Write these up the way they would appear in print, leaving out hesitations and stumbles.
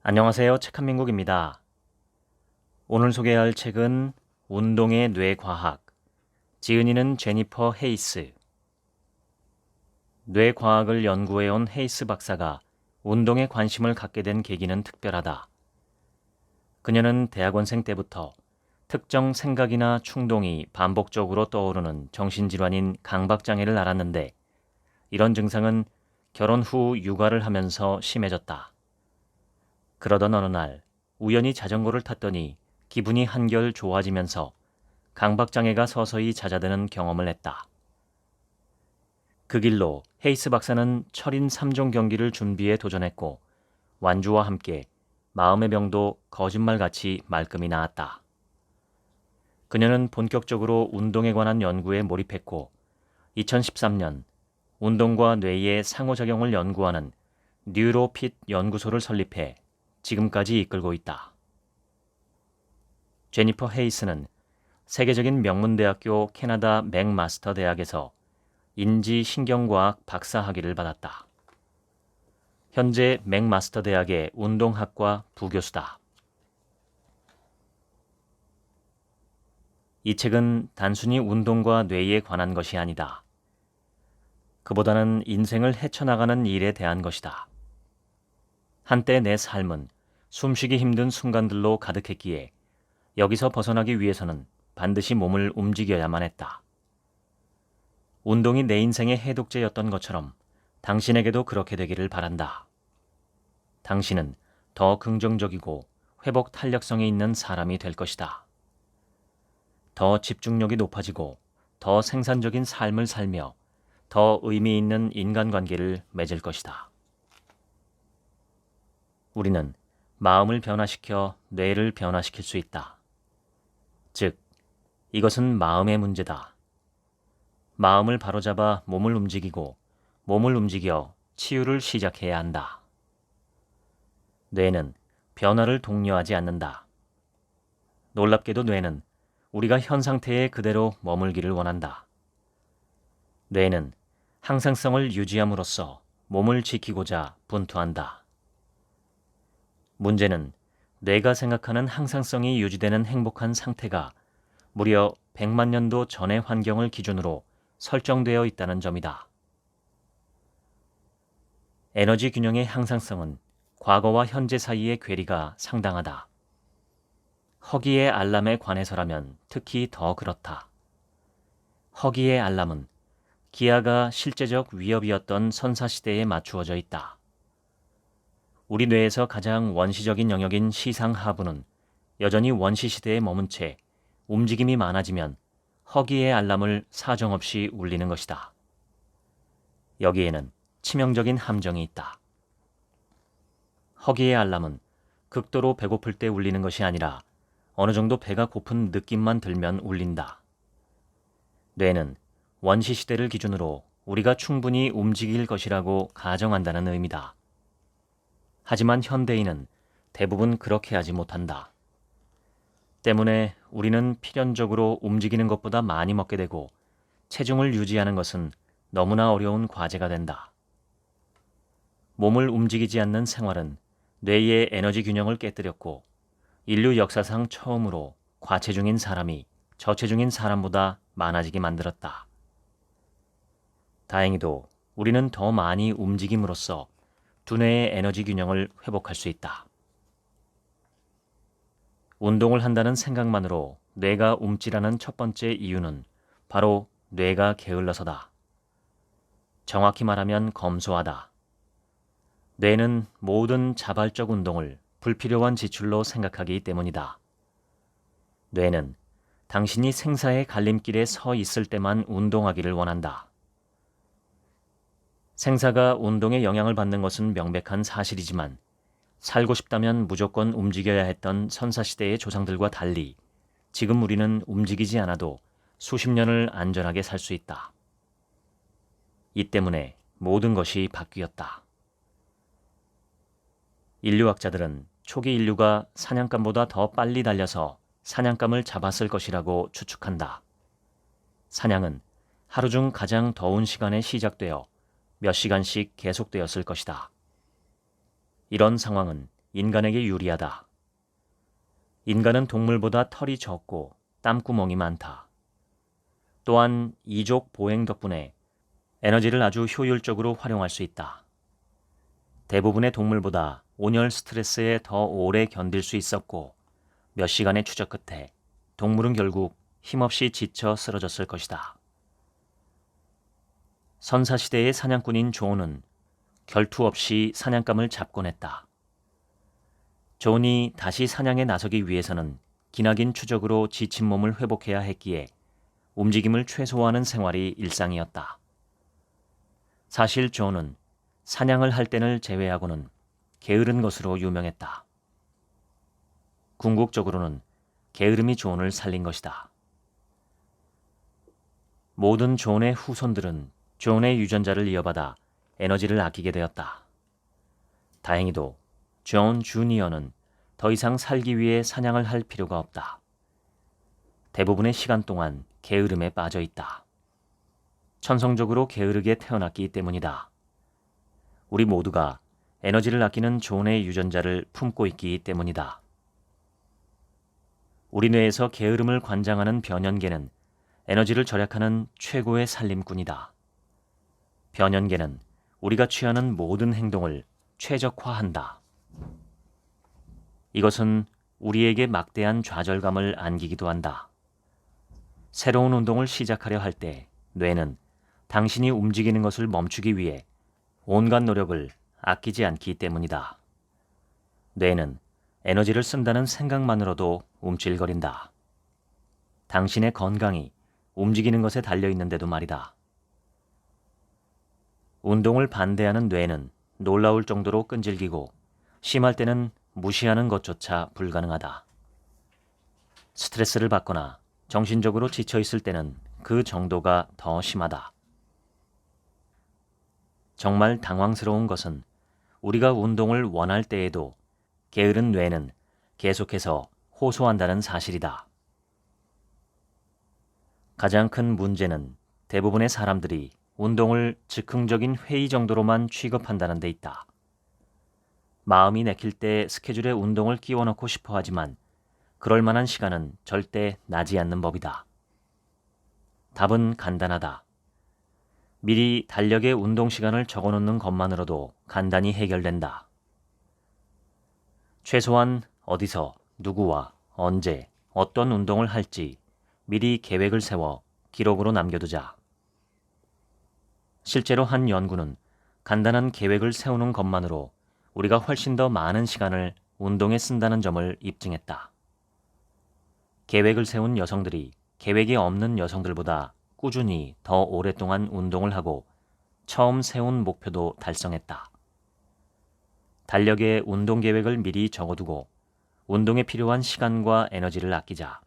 안녕하세요. 책한민국입니다. 오늘 소개할 책은 운동의 뇌과학, 지은이는 제니퍼 헤이스. 뇌과학을 연구해온 헤이스 박사가 운동에 관심을 갖게 된 계기는 특별하다. 그녀는 대학원생 때부터 특정 생각이나 충동이 반복적으로 떠오르는 정신질환인 강박장애를 앓았는데 이런 증상은 결혼 후 육아를 하면서 심해졌다. 그러던 어느 날 우연히 자전거를 탔더니 기분이 한결 좋아지면서 강박장애가 서서히 잦아드는 경험을 했다. 그 길로 헤이스 박사는 철인 3종 경기를 준비해 도전했고 완주와 함께 마음의 병도 거짓말같이 말끔히 나았다. 그녀는 본격적으로 운동에 관한 연구에 몰입했고 2013년 운동과 뇌의 상호작용을 연구하는 뉴로핏 연구소를 설립해 지금까지 이끌고 있다. 제니퍼 헤이스는 세계적인 명문대학교 캐나다 맥마스터 대학에서 인지신경과학 박사학위를 받았다. 현재 맥마스터 대학의 운동학과 부교수다. 이 책은 단순히 운동과 뇌에 관한 것이 아니다. 그보다는 인생을 헤쳐나가는 일에 대한 것이다. 한때 내 삶은 숨쉬기 힘든 순간들로 가득했기에 여기서 벗어나기 위해서는 반드시 몸을 움직여야만 했다. 운동이 내 인생의 해독제였던 것처럼 당신에게도 그렇게 되기를 바란다. 당신은 더 긍정적이고 회복 탄력성이 있는 사람이 될 것이다. 더 집중력이 높아지고 더 생산적인 삶을 살며 더 의미 있는 인간관계를 맺을 것이다. 우리는 마음을 변화시켜 뇌를 변화시킬 수 있다. 즉, 이것은 마음의 문제다. 마음을 바로잡아 몸을 움직이고 몸을 움직여 치유를 시작해야 한다. 뇌는 변화를 독려하지 않는다. 놀랍게도 뇌는 우리가 현 상태에 그대로 머물기를 원한다. 뇌는 항상성을 유지함으로써 몸을 지키고자 분투한다. 문제는 뇌가 생각하는 항상성이 유지되는 행복한 상태가 무려 100만 년도 전의 환경을 기준으로 설정되어 있다는 점이다. 에너지 균형의 항상성은 과거와 현재 사이의 괴리가 상당하다. 허기의 알람에 관해서라면 특히 더 그렇다. 허기의 알람은 기아가 실제적 위협이었던 선사시대에 맞추어져 있다. 우리 뇌에서 가장 원시적인 영역인 시상하부는 여전히 원시시대에 머문 채 움직임이 많아지면 허기의 알람을 사정없이 울리는 것이다. 여기에는 치명적인 함정이 있다. 허기의 알람은 극도로 배고플 때 울리는 것이 아니라 어느 정도 배가 고픈 느낌만 들면 울린다. 뇌는 원시시대를 기준으로 우리가 충분히 움직일 것이라고 가정한다는 의미다. 하지만 현대인은 대부분 그렇게 하지 못한다. 때문에 우리는 필연적으로 움직이는 것보다 많이 먹게 되고 체중을 유지하는 것은 너무나 어려운 과제가 된다. 몸을 움직이지 않는 생활은 뇌의 에너지 균형을 깨뜨렸고 인류 역사상 처음으로 과체중인 사람이 저체중인 사람보다 많아지게 만들었다. 다행히도 우리는 더 많이 움직임으로써 두뇌의 에너지 균형을 회복할 수 있다. 운동을 한다는 생각만으로 뇌가 움찔하는 첫 번째 이유는 바로 뇌가 게을러서다. 정확히 말하면 검소하다. 뇌는 모든 자발적 운동을 불필요한 지출로 생각하기 때문이다. 뇌는 당신이 생사의 갈림길에 서 있을 때만 운동하기를 원한다. 생사가 운동에 영향을 받는 것은 명백한 사실이지만 살고 싶다면 무조건 움직여야 했던 선사시대의 조상들과 달리 지금 우리는 움직이지 않아도 수십 년을 안전하게 살 수 있다. 이 때문에 모든 것이 바뀌었다. 인류학자들은 초기 인류가 사냥감보다 더 빨리 달려서 사냥감을 잡았을 것이라고 추측한다. 사냥은 하루 중 가장 더운 시간에 시작되어 몇 시간씩 계속되었을 것이다. 이런 상황은 인간에게 유리하다. 인간은 동물보다 털이 적고 땀구멍이 많다. 또한 이족 보행 덕분에 에너지를 아주 효율적으로 활용할 수 있다. 대부분의 동물보다 온열 스트레스에 더 오래 견딜 수 있었고 몇 시간의 추적 끝에 동물은 결국 힘없이 지쳐 쓰러졌을 것이다. 선사시대의 사냥꾼인 존은 결투 없이 사냥감을 잡곤 했다. 존이 다시 사냥에 나서기 위해서는 기나긴 추적으로 지친 몸을 회복해야 했기에 움직임을 최소화하는 생활이 일상이었다. 사실 존은 사냥을 할 때를 제외하고는 게으른 것으로 유명했다. 궁극적으로는 게으름이 존을 살린 것이다. 모든 존의 후손들은 존의 유전자를 이어받아 에너지를 아끼게 되었다. 다행히도 존 주니어는 더 이상 살기 위해 사냥을 할 필요가 없다. 대부분의 시간 동안 게으름에 빠져 있다. 천성적으로 게으르게 태어났기 때문이다. 우리 모두가 에너지를 아끼는 존의 유전자를 품고 있기 때문이다. 우리 뇌에서 게으름을 관장하는 변연계는 에너지를 절약하는 최고의 살림꾼이다. 변연계는 우리가 취하는 모든 행동을 최적화한다. 이것은 우리에게 막대한 좌절감을 안기기도 한다. 새로운 운동을 시작하려 할 때 뇌는 당신이 움직이는 것을 멈추기 위해 온갖 노력을 아끼지 않기 때문이다. 뇌는 에너지를 쓴다는 생각만으로도 움찔거린다. 당신의 건강이 움직이는 것에 달려있는데도 말이다. 운동을 반대하는 뇌는 놀라울 정도로 끈질기고 심할 때는 무시하는 것조차 불가능하다. 스트레스를 받거나 정신적으로 지쳐있을 때는 그 정도가 더 심하다. 정말 당황스러운 것은 우리가 운동을 원할 때에도 게으른 뇌는 계속해서 호소한다는 사실이다. 가장 큰 문제는 대부분의 사람들이 운동을 즉흥적인 회의 정도로만 취급한다는 데 있다. 마음이 내킬 때 스케줄에 운동을 끼워 넣고 싶어 하지만 그럴 만한 시간은 절대 나지 않는 법이다. 답은 간단하다. 미리 달력에 운동 시간을 적어놓는 것만으로도 간단히 해결된다. 최소한 어디서, 누구와, 언제, 어떤 운동을 할지 미리 계획을 세워 기록으로 남겨두자. 실제로 한 연구는 간단한 계획을 세우는 것만으로 우리가 훨씬 더 많은 시간을 운동에 쓴다는 점을 입증했다. 계획을 세운 여성들이 계획이 없는 여성들보다 꾸준히 더 오랫동안 운동을 하고 처음 세운 목표도 달성했다. 달력에 운동 계획을 미리 적어두고 운동에 필요한 시간과 에너지를 아끼자.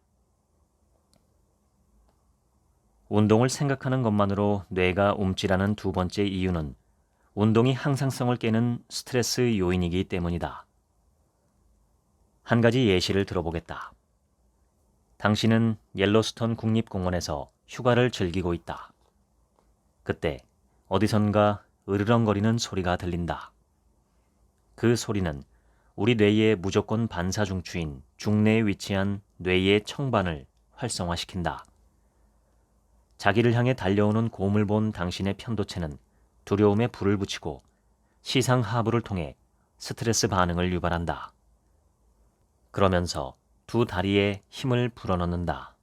운동을 생각하는 것만으로 뇌가 움찔하는 두 번째 이유는 운동이 항상성을 깨는 스트레스 요인이기 때문이다. 한 가지 예시를 들어보겠다. 당신은 옐로스톤 국립공원에서 휴가를 즐기고 있다. 그때 어디선가 으르렁거리는 소리가 들린다. 그 소리는 우리 뇌의 무조건 반사 중추인 중뇌에 위치한 뇌의 청반을 활성화시킨다. 자기를 향해 달려오는 곰을 본 당신의 편도체는 두려움에 불을 붙이고 시상하부를 통해 스트레스 반응을 유발한다. 그러면서 두 다리에 힘을 불어넣는다.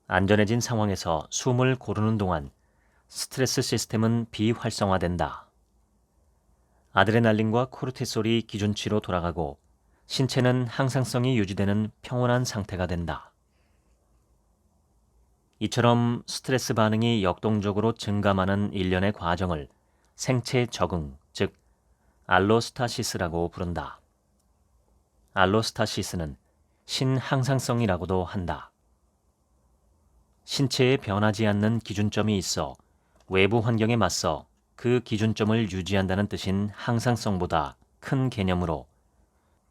안전해진 상황에서 숨을 고르는 동안 스트레스 시스템은 비활성화된다. 아드레날린과 코르티솔이 기준치로 돌아가고 신체는 항상성이 유지되는 평온한 상태가 된다. 이처럼 스트레스 반응이 역동적으로 증감하는 일련의 과정을 생체 적응, 즉 알로스타시스라고 부른다. 알로스타시스는 신항상성이라고도 한다. 신체에 변하지 않는 기준점이 있어 외부 환경에 맞서 그 기준점을 유지한다는 뜻인 항상성보다 큰 개념으로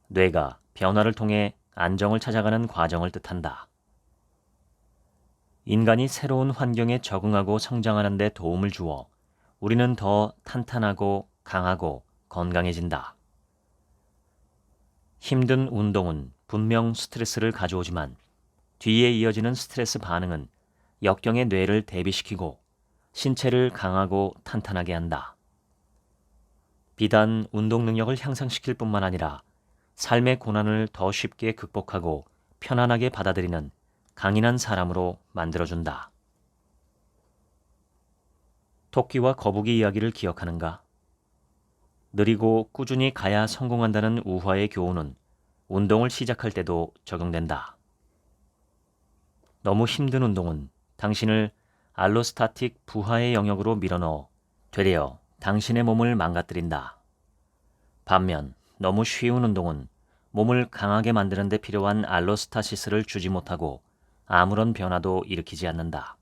뇌가 변화를 통해 안정을 찾아가는 과정을 뜻한다. 인간이 새로운 환경에 적응하고 성장하는 데 도움을 주어 우리는 더 탄탄하고 강하고 건강해진다. 힘든 운동은 분명 스트레스를 가져오지만 뒤에 이어지는 스트레스 반응은 역경의 뇌를 대비시키고 신체를 강하고 탄탄하게 한다. 비단 운동 능력을 향상시킬 뿐만 아니라 삶의 고난을 더 쉽게 극복하고 편안하게 받아들이는 강인한 사람으로 만들어준다. 토끼와 거북이 이야기를 기억하는가? 느리고 꾸준히 가야 성공한다는 우화의 교훈은 운동을 시작할 때도 적용된다. 너무 힘든 운동은 당신을 알로스타틱 부하의 영역으로 밀어넣어 되려 당신의 몸을 망가뜨린다. 반면 너무 쉬운 운동은 몸을 강하게 만드는 데 필요한 알로스타시스를 주지 못하고 아무런 변화도 일으키지 않는다.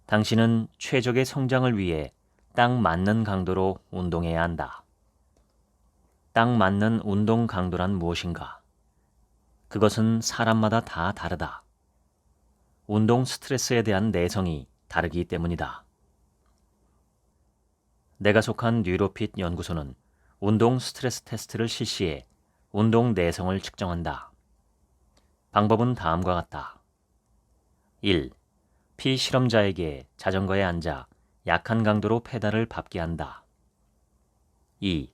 당신은 최적의 성장을 위해 딱 맞는 강도로 운동해야 한다. 딱 맞는 운동 강도란 무엇인가? 그것은 사람마다 다 다르다. 운동 스트레스에 대한 내성이 다르기 때문이다. 내가 속한 뉴로핏 연구소는 운동 스트레스 테스트를 실시해 운동 내성을 측정한다. 방법은 다음과 같다. 1. 피실험자에게 자전거에 앉아 약한 강도로 페달을 밟게 한다. 2.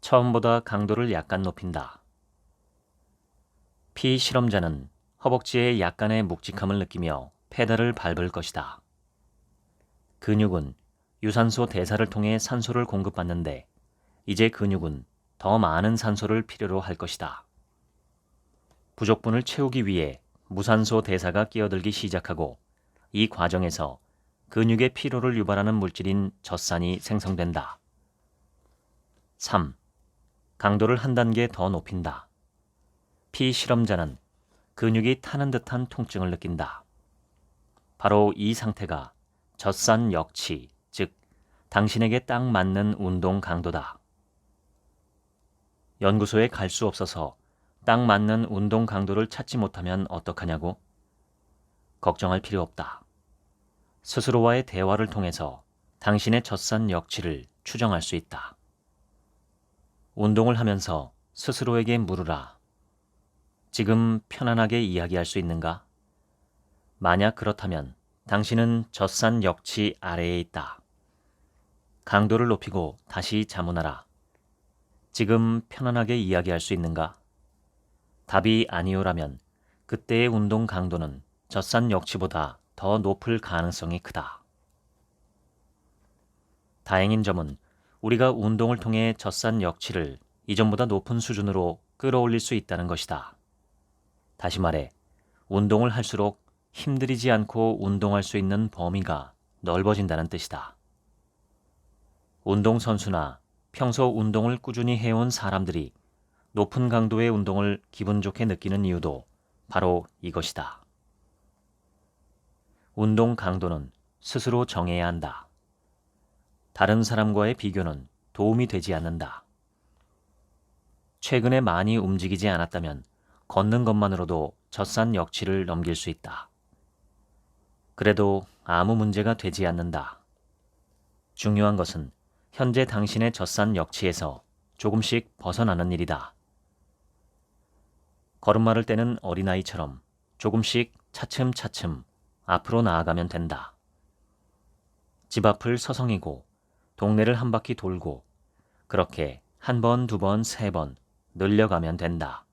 처음보다 강도를 약간 높인다. 피실험자는 허벅지에 약간의 묵직함을 느끼며 페달을 밟을 것이다. 근육은 유산소 대사를 통해 산소를 공급받는데 이제 근육은 더 많은 산소를 필요로 할 것이다. 부족분을 채우기 위해 무산소 대사가 끼어들기 시작하고 이 과정에서 근육의 피로를 유발하는 물질인 젖산이 생성된다. 3. 강도를 한 단계 더 높인다. 피실험자는 근육이 타는 듯한 통증을 느낀다. 바로 이 상태가 젖산 역치, 즉 당신에게 딱 맞는 운동 강도다. 연구소에 갈 수 없어서 딱 맞는 운동 강도를 찾지 못하면 어떡하냐고? 걱정할 필요 없다. 스스로와의 대화를 통해서 당신의 젖산 역치를 추정할 수 있다. 운동을 하면서 스스로에게 물으라. 지금 편안하게 이야기할 수 있는가? 만약 그렇다면 당신은 젖산 역치 아래에 있다. 강도를 높이고 다시 자문하라. 지금 편안하게 이야기할 수 있는가? 답이 아니오라면 그때의 운동 강도는 젖산 역치보다 더 높을 가능성이 크다. 다행인 점은 우리가 운동을 통해 젖산 역치를 이전보다 높은 수준으로 끌어올릴 수 있다는 것이다. 다시 말해, 운동을 할수록 힘들이지 않고 운동할 수 있는 범위가 넓어진다는 뜻이다. 운동선수나 평소 운동을 꾸준히 해온 사람들이 높은 강도의 운동을 기분 좋게 느끼는 이유도 바로 이것이다. 운동 강도는 스스로 정해야 한다. 다른 사람과의 비교는 도움이 되지 않는다. 최근에 많이 움직이지 않았다면 걷는 것만으로도 젖산 역치를 넘길 수 있다. 그래도 아무 문제가 되지 않는다. 중요한 것은 현재 당신의 젖산 역치에서 조금씩 벗어나는 일이다. 걸음마를 떼는 어린아이처럼 조금씩 차츰차츰 앞으로 나아가면 된다. 집 앞을 서성이고 동네를 한 바퀴 돌고 그렇게 한 번, 두 번, 세 번 늘려가면 된다.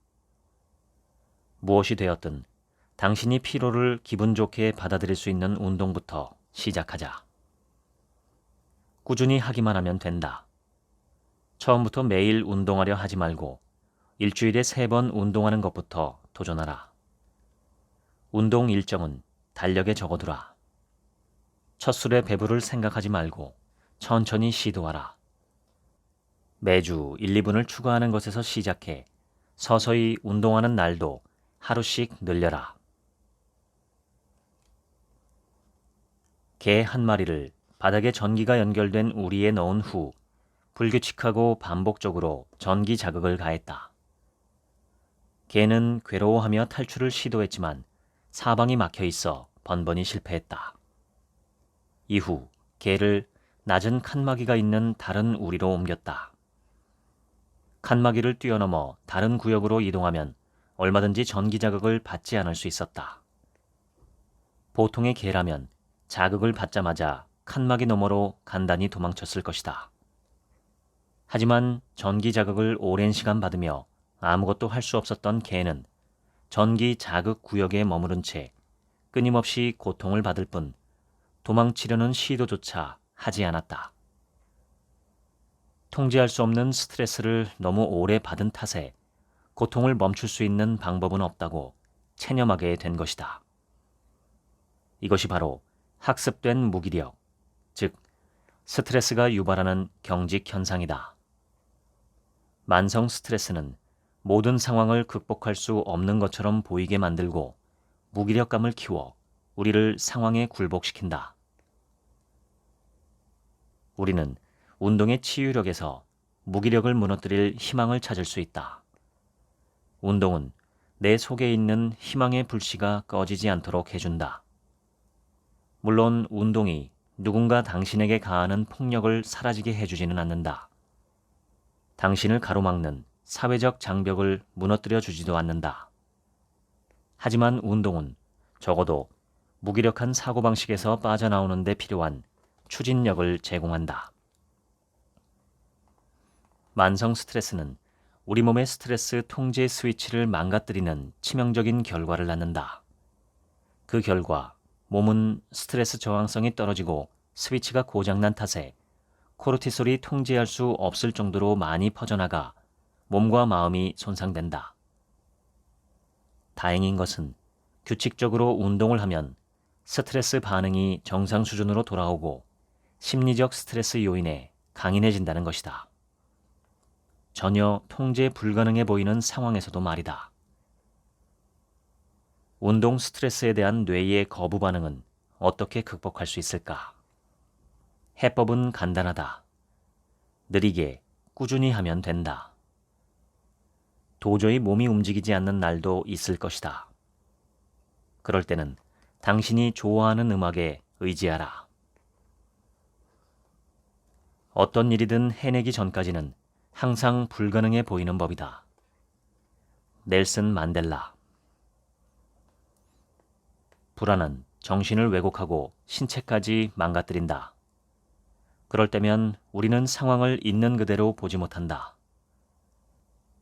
무엇이 되었든 당신이 피로를 기분 좋게 받아들일 수 있는 운동부터 시작하자. 꾸준히 하기만 하면 된다. 처음부터 매일 운동하려 하지 말고 일주일에 3번 운동하는 것부터 도전하라. 운동 일정은 달력에 적어두라. 첫 술에 배부를 생각하지 말고 천천히 시도하라. 매주 1, 2분을 추가하는 것에서 시작해 서서히 운동하는 날도 하루씩 늘려라. 개 한 마리를 바닥에 전기가 연결된 우리에 넣은 후 불규칙하고 반복적으로 전기 자극을 가했다. 개는 괴로워하며 탈출을 시도했지만 사방이 막혀 있어 번번이 실패했다. 이후 개를 낮은 칸막이가 있는 다른 우리로 옮겼다. 칸막이를 뛰어넘어 다른 구역으로 이동하면 얼마든지 전기 자극을 받지 않을 수 있었다. 보통의 개라면 자극을 받자마자 칸막이 너머로 간단히 도망쳤을 것이다. 하지만 전기 자극을 오랜 시간 받으며 아무것도 할 수 없었던 개는 전기 자극 구역에 머무른 채 끊임없이 고통을 받을 뿐 도망치려는 시도조차 하지 않았다. 통제할 수 없는 스트레스를 너무 오래 받은 탓에 고통을 멈출 수 있는 방법은 없다고 체념하게 된 것이다. 이것이 바로 학습된 무기력, 즉 스트레스가 유발하는 경직 현상이다. 만성 스트레스는 모든 상황을 극복할 수 없는 것처럼 보이게 만들고 무기력감을 키워 우리를 상황에 굴복시킨다. 우리는 운동의 치유력에서 무기력을 무너뜨릴 희망을 찾을 수 있다. 운동은 내 속에 있는 희망의 불씨가 꺼지지 않도록 해준다. 물론 운동이 누군가 당신에게 가하는 폭력을 사라지게 해주지는 않는다. 당신을 가로막는 사회적 장벽을 무너뜨려 주지도 않는다. 하지만 운동은 적어도 무기력한 사고방식에서 빠져나오는 데 필요한 추진력을 제공한다. 만성 스트레스는 우리 몸의 스트레스 통제 스위치를 망가뜨리는 치명적인 결과를 낳는다. 그 결과 몸은 스트레스 저항성이 떨어지고 스위치가 고장난 탓에 코르티솔이 통제할 수 없을 정도로 많이 퍼져나가 몸과 마음이 손상된다. 다행인 것은 규칙적으로 운동을 하면 스트레스 반응이 정상 수준으로 돌아오고 심리적 스트레스 요인에 강인해진다는 것이다. 전혀 통제 불가능해 보이는 상황에서도 말이다. 운동 스트레스에 대한 뇌의 거부 반응은 어떻게 극복할 수 있을까? 해법은 간단하다. 느리게, 꾸준히 하면 된다. 도저히 몸이 움직이지 않는 날도 있을 것이다. 그럴 때는 당신이 좋아하는 음악에 의지하라. 어떤 일이든 해내기 전까지는 항상 불가능해 보이는 법이다. 넬슨 만델라. 불안은 정신을 왜곡하고 신체까지 망가뜨린다. 그럴 때면 우리는 상황을 있는 그대로 보지 못한다.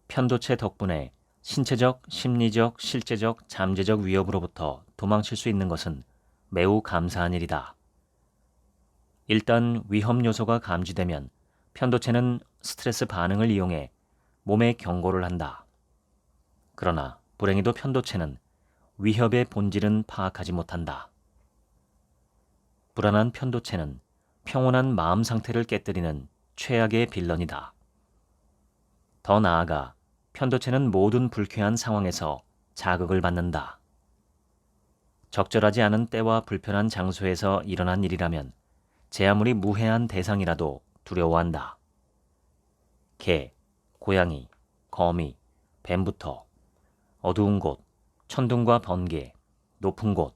편도체 덕분에 신체적, 심리적, 실제적, 잠재적 위협으로부터 도망칠 수 있는 것은 매우 감사한 일이다. 일단 위험 요소가 감지되면 편도체는 스트레스 반응을 이용해 몸에 경고를 한다. 그러나 불행히도 편도체는 위협의 본질은 파악하지 못한다. 불안한 편도체는 평온한 마음 상태를 깨뜨리는 최악의 빌런이다. 더 나아가 편도체는 모든 불쾌한 상황에서 자극을 받는다. 적절하지 않은 때와 불편한 장소에서 일어난 일이라면 제 아무리 무해한 대상이라도 두려워한다. 개, 고양이, 거미, 뱀부터 어두운 곳, 천둥과 번개, 높은 곳,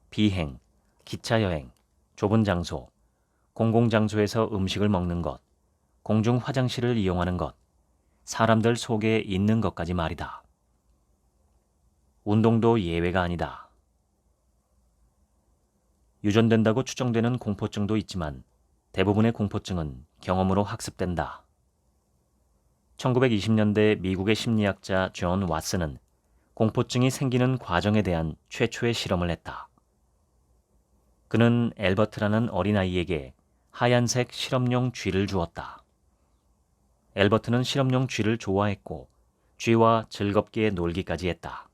비행, 기차 여행, 좁은 장소, 공공장소에서 음식을 먹는 것, 공중 화장실을 이용하는 것, 사람들 속에 있는 것까지 말이다. 운동도 예외가 아니다. 유전된다고 추정되는 공포증도 있지만 대부분의 공포증은 경험으로 학습된다. 1920년대 미국의 심리학자 존 왓슨은 공포증이 생기는 과정에 대한 최초의 실험을 했다. 그는 엘버트라는 어린아이에게 하얀색 실험용 쥐를 주었다. 엘버트는 실험용 쥐를 좋아했고 쥐와 즐겁게 놀기까지 했다.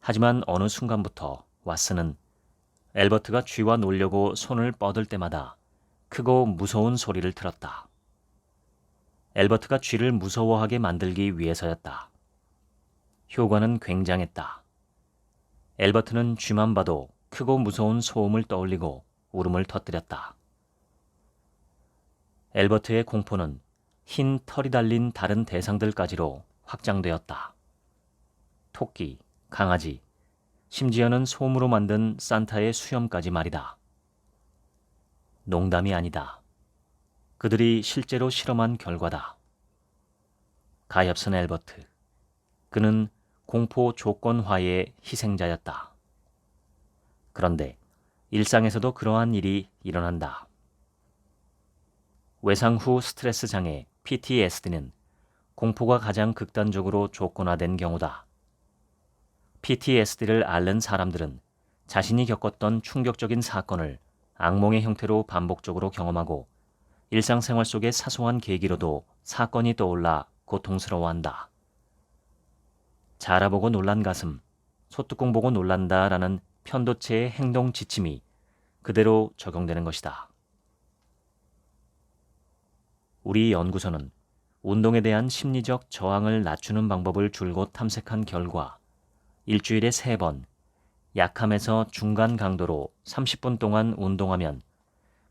하지만 어느 순간부터 왓슨은 엘버트가 쥐와 놀려고 손을 뻗을 때마다 크고 무서운 소리를 들었다. 엘버트가 쥐를 무서워하게 만들기 위해서였다. 효과는 굉장했다. 엘버트는 쥐만 봐도 크고 무서운 소음을 떠올리고 울음을 터뜨렸다. 엘버트의 공포는 흰 털이 달린 다른 대상들까지로 확장되었다. 토끼, 강아지, 심지어는 솜으로 만든 산타의 수염까지 말이다. 농담이 아니다. 그들이 실제로 실험한 결과다. 가엾은 엘버트. 그는 공포 조건화의 희생자였다. 그런데 일상에서도 그러한 일이 일어난다. 외상 후 스트레스 장애 PTSD는 공포가 가장 극단적으로 조건화된 경우다. PTSD를 앓는 사람들은 자신이 겪었던 충격적인 사건을 악몽의 형태로 반복적으로 경험하고 일상생활 속의 사소한 계기로도 사건이 떠올라 고통스러워한다. 자라보고 놀란 가슴, 소뚜껑 보고 놀란다라는 편도체의 행동 지침이 그대로 적용되는 것이다. 우리 연구소는 운동에 대한 심리적 저항을 낮추는 방법을 줄곧 탐색한 결과 일주일에 3번, 약함에서 중간 강도로 30분 동안 운동하면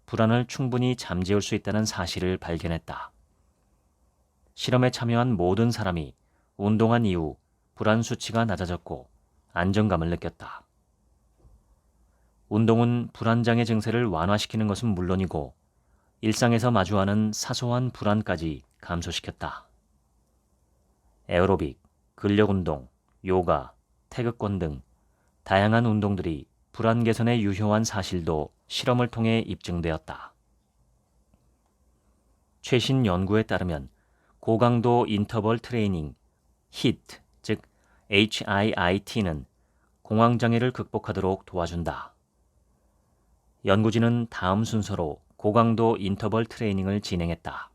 불안을 충분히 잠재울 수 있다는 사실을 발견했다. 실험에 참여한 모든 사람이 운동한 이후 불안 수치가 낮아졌고 안정감을 느꼈다. 운동은 불안장애 증세를 완화시키는 것은 물론이고 일상에서 마주하는 사소한 불안까지 감소시켰다. 에어로빅, 근력운동, 요가, 태극권 등 다양한 운동들이 불안 개선에 유효한 사실도 실험을 통해 입증되었다. 최신 연구에 따르면 고강도 인터벌 트레이닝, HIIT, 즉 HIIT는 공황장애를 극복하도록 도와준다. 연구진은 다음 순서로 고강도 인터벌 트레이닝을 진행했다.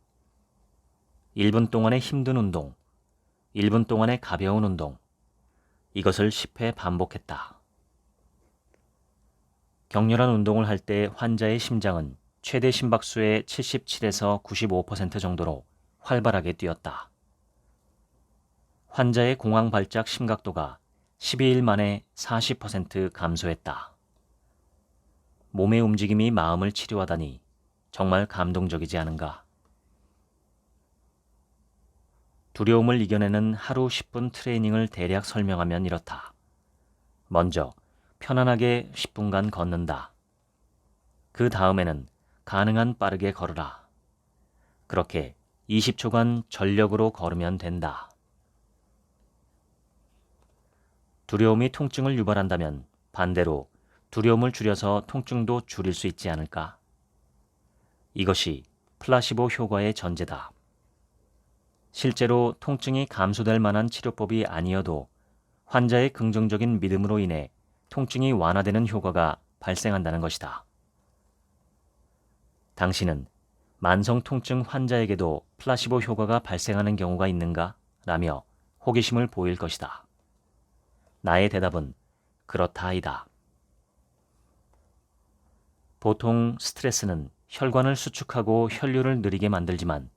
1분 동안의 힘든 운동, 1분 동안의 가벼운 운동, 이것을 10회 반복했다. 격렬한 운동을 할 때 환자의 심장은 최대 심박수의 77에서 95% 정도로 활발하게 뛰었다. 환자의 공황 발작 심각도가 12일 만에 40% 감소했다. 몸의 움직임이 마음을 치료하다니 정말 감동적이지 않은가? 두려움을 이겨내는 하루 10분 트레이닝을 대략 설명하면 이렇다. 먼저 편안하게 10분간 걷는다. 그 다음에는 가능한 빠르게 걸으라. 그렇게 20초간 전력으로 걸으면 된다. 두려움이 통증을 유발한다면 반대로 두려움을 줄여서 통증도 줄일 수 있지 않을까? 이것이 플라시보 효과의 전제다. 실제로 통증이 감소될 만한 치료법이 아니어도 환자의 긍정적인 믿음으로 인해 통증이 완화되는 효과가 발생한다는 것이다. 당신은 만성 통증 환자에게도 플라시보 효과가 발생하는 경우가 있는가? 라며 호기심을 보일 것이다. 나의 대답은 그렇다이다. 보통 스트레스는 혈관을 수축하고 혈류를 느리게 만들지만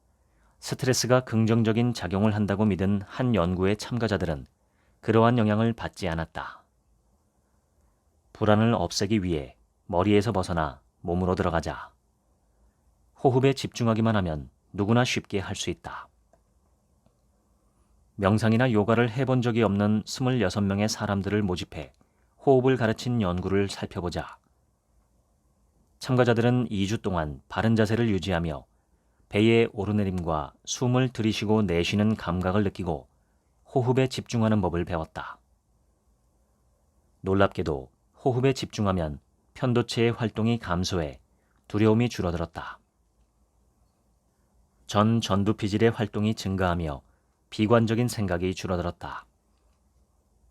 스트레스가 긍정적인 작용을 한다고 믿은 한 연구의 참가자들은 그러한 영향을 받지 않았다. 불안을 없애기 위해 머리에서 벗어나 몸으로 들어가자. 호흡에 집중하기만 하면 누구나 쉽게 할 수 있다. 명상이나 요가를 해본 적이 없는 26명의 사람들을 모집해 호흡을 가르친 연구를 살펴보자. 참가자들은 2주 동안 바른 자세를 유지하며 배의 오르내림과 숨을 들이쉬고 내쉬는 감각을 느끼고 호흡에 집중하는 법을 배웠다. 놀랍게도 호흡에 집중하면 편도체의 활동이 감소해 두려움이 줄어들었다. 전두피질의 활동이 증가하며 비관적인 생각이 줄어들었다.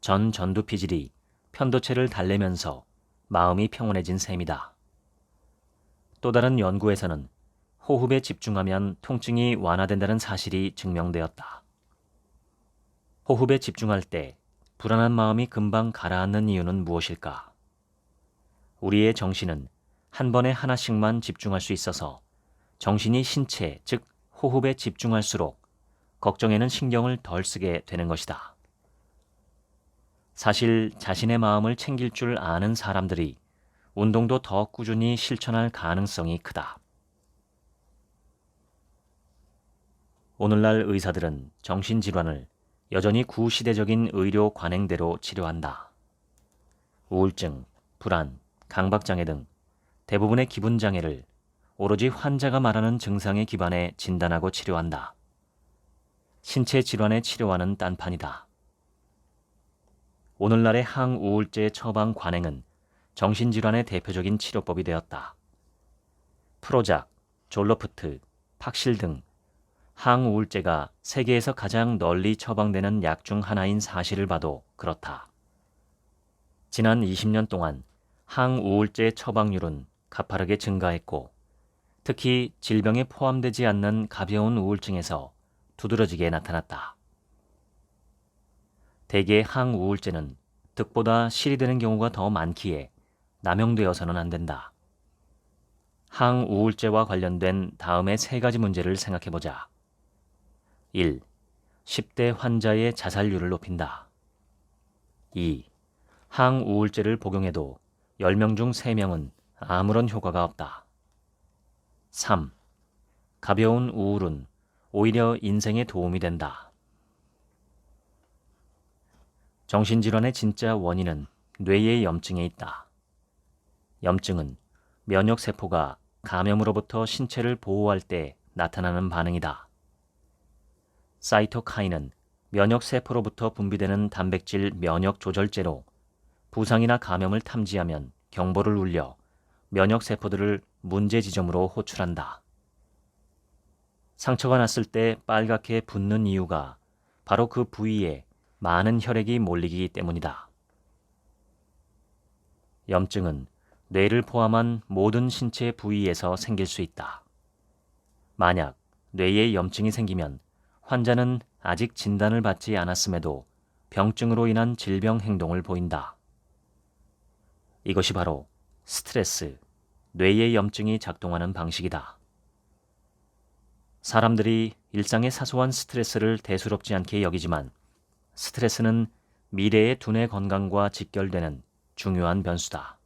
전두피질이 편도체를 달래면서 마음이 평온해진 셈이다. 또 다른 연구에서는 호흡에 집중하면 통증이 완화된다는 사실이 증명되었다. 호흡에 집중할 때 불안한 마음이 금방 가라앉는 이유는 무엇일까? 우리의 정신은 한 번에 하나씩만 집중할 수 있어서 정신이 신체, 즉 호흡에 집중할수록 걱정에는 신경을 덜 쓰게 되는 것이다. 사실 자신의 마음을 챙길 줄 아는 사람들이 운동도 더 꾸준히 실천할 가능성이 크다. 오늘날 의사들은 정신질환을 여전히 구시대적인 의료 관행대로 치료한다. 우울증, 불안, 강박장애 등 대부분의 기분장애를 오로지 환자가 말하는 증상에 기반해 진단하고 치료한다. 신체 질환의 치료와는 딴판이다. 오늘날의 항우울제 처방 관행은 정신질환의 대표적인 치료법이 되었다. 프로작, 졸로프트, 팍실 등 항우울제가 세계에서 가장 널리 처방되는 약 중 하나인 사실을 봐도 그렇다. 지난 20년 동안 항우울제 처방률은 가파르게 증가했고, 특히 질병에 포함되지 않는 가벼운 우울증에서 두드러지게 나타났다. 대개 항우울제는 득보다 실이 되는 경우가 더 많기에 남용되어서는 안 된다. 항우울제와 관련된 다음의 3가지 문제를 생각해보자. 1. 10대 환자의 자살률을 높인다. 2. 항우울제를 복용해도 10명 중 3명은 아무런 효과가 없다. 3. 가벼운 우울은 오히려 인생에 도움이 된다. 정신질환의 진짜 원인은 뇌의 염증에 있다. 염증은 면역세포가 감염으로부터 신체를 보호할 때 나타나는 반응이다. 사이토카인은 면역세포로부터 분비되는 단백질 면역 조절제로 부상이나 감염을 탐지하면 경보를 울려 면역세포들을 문제 지점으로 호출한다. 상처가 났을 때 빨갛게 붓는 이유가 바로 그 부위에 많은 혈액이 몰리기 때문이다. 염증은 뇌를 포함한 모든 신체 부위에서 생길 수 있다. 만약 뇌에 염증이 생기면 환자는 아직 진단을 받지 않았음에도 병증으로 인한 질병 행동을 보인다. 이것이 바로 스트레스, 뇌의 염증이 작동하는 방식이다. 사람들이 일상의 사소한 스트레스를 대수롭지 않게 여기지만 스트레스는 미래의 두뇌 건강과 직결되는 중요한 변수다.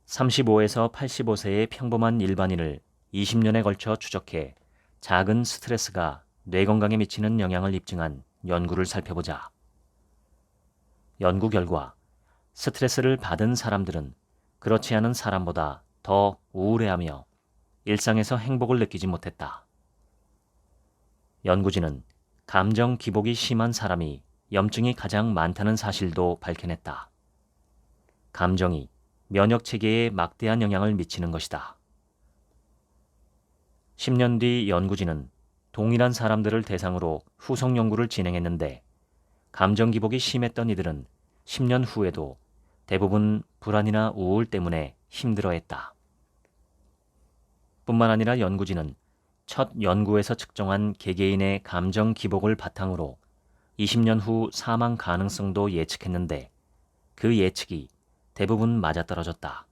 35에서 85세의 평범한 일반인을 20년에 걸쳐 추적해 작은 스트레스가 뇌 건강에 미치는 영향을 입증한 연구를 살펴보자. 연구 결과 스트레스를 받은 사람들은 그렇지 않은 사람보다 더 우울해하며 일상에서 행복을 느끼지 못했다. 연구진은 감정 기복이 심한 사람이 염증이 가장 많다는 사실도 밝혀냈다. 감정이 면역 체계에 막대한 영향을 미치는 것이다. 10년 뒤 연구진은 동일한 사람들을 대상으로 후속 연구를 진행했는데 감정 기복이 심했던 이들은 10년 후에도 대부분 불안이나 우울 때문에 힘들어했다. 뿐만 아니라 연구진은 첫 연구에서 측정한 개개인의 감정 기복을 바탕으로 20년 후 사망 가능성도 예측했는데 그 예측이 대부분 맞아떨어졌다.